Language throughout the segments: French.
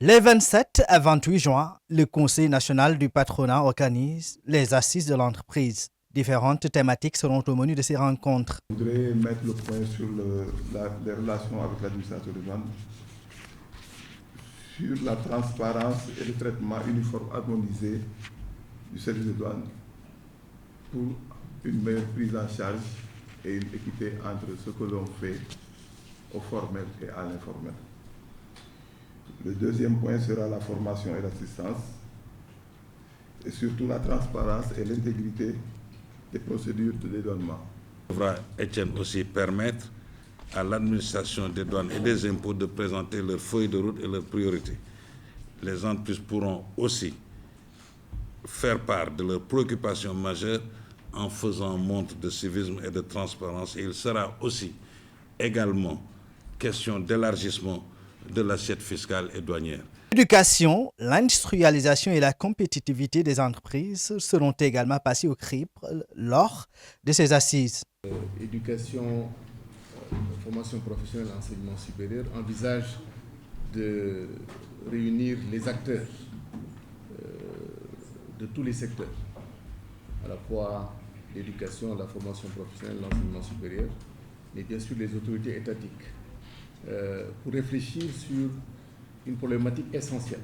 Les 27 à 28 juin, le Conseil national du patronat organise les assises de l'entreprise. Différentes thématiques seront au menu de ces rencontres. Je voudrais mettre le point sur les relations avec l'administration des douanes, sur la transparence et le traitement uniforme harmonisé du service des douanes pour une meilleure prise en charge et une équité entre ce que l'on fait au formel et à l'informel. Le deuxième point sera la formation et l'assistance, et surtout la transparence et l'intégrité des procédures de dédouanement. Devra, Étienne, aussi permettre à l'administration des douanes et des impôts de présenter leurs feuilles de route et leurs priorités. Les entreprises pourront aussi faire part de leurs préoccupations majeures en faisant montre de civisme et de transparence. Et il sera aussi également question d'élargissement de l'assiette fiscale et douanière. L'éducation, l'industrialisation et la compétitivité des entreprises seront également passées au crible lors de ces assises. Éducation, formation professionnelle, enseignement supérieur envisage de réunir les acteurs de tous les secteurs, à la fois l'éducation, la formation professionnelle, l'enseignement supérieur, mais bien sûr les autorités étatiques, pour réfléchir sur une problématique essentielle.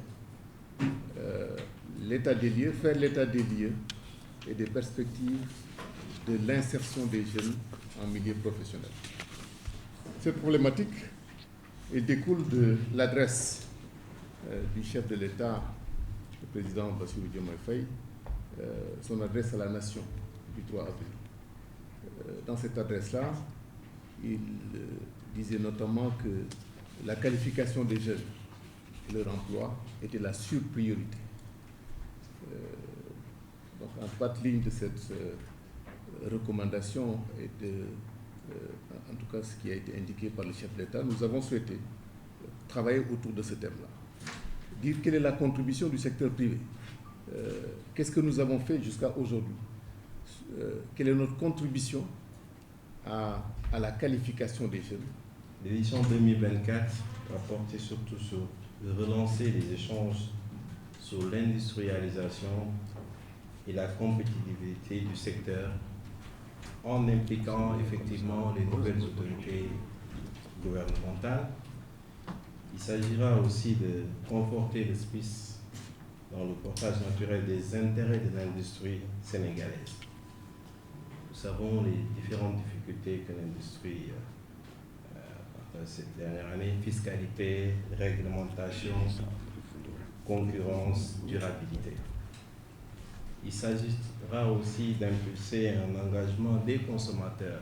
L'état des lieux, faire l'état des lieux et des perspectives de l'insertion des jeunes en milieu professionnel. Cette problématique découle de l'adresse du chef de l'État, le président Bassirou Diomaye Faye, son adresse à la nation du 3 avril. Dans cette adresse-là, il disait notamment que la qualification des jeunes et leur emploi était la surpriorité. Donc, en droite ligne de cette recommandation et en tout cas ce qui a été indiqué par le chef de l'État, nous avons souhaité travailler autour de ce thème-là. Dire quelle est la contribution du secteur privé, qu'est-ce que nous avons fait jusqu'à aujourd'hui, quelle est notre contribution à la qualification des jeunes. L'édition 2024 va porter surtout sur relancer les échanges sur l'industrialisation et la compétitivité du secteur en impliquant effectivement les nouvelles autorités gouvernementales. Il s'agira aussi de conforter l'esprit dans le portage naturel des intérêts de l'industrie sénégalaise. Nous savons les différentes difficultés que l'industrie cette dernière année, fiscalité, réglementation, concurrence, durabilité. Il s'agira aussi d'impulser un engagement des consommateurs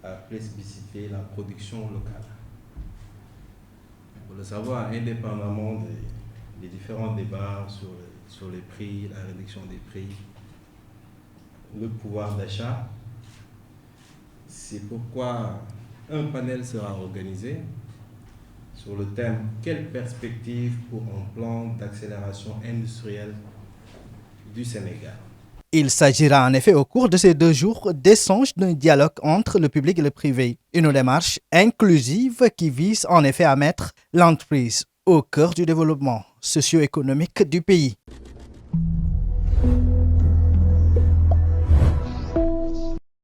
à plébisciter la production locale. Pour le savoir, indépendamment des différents débats sur les prix, la réduction des prix, le pouvoir d'achat, c'est pourquoi un panel sera organisé sur le thème « Quelle perspective pour un plan d'accélération industrielle du Sénégal ?» Il s'agira en effet au cours de ces 2 jours d'échange d'un dialogue entre le public et le privé. Une démarche inclusive qui vise en effet à mettre l'entreprise au cœur du développement socio-économique du pays.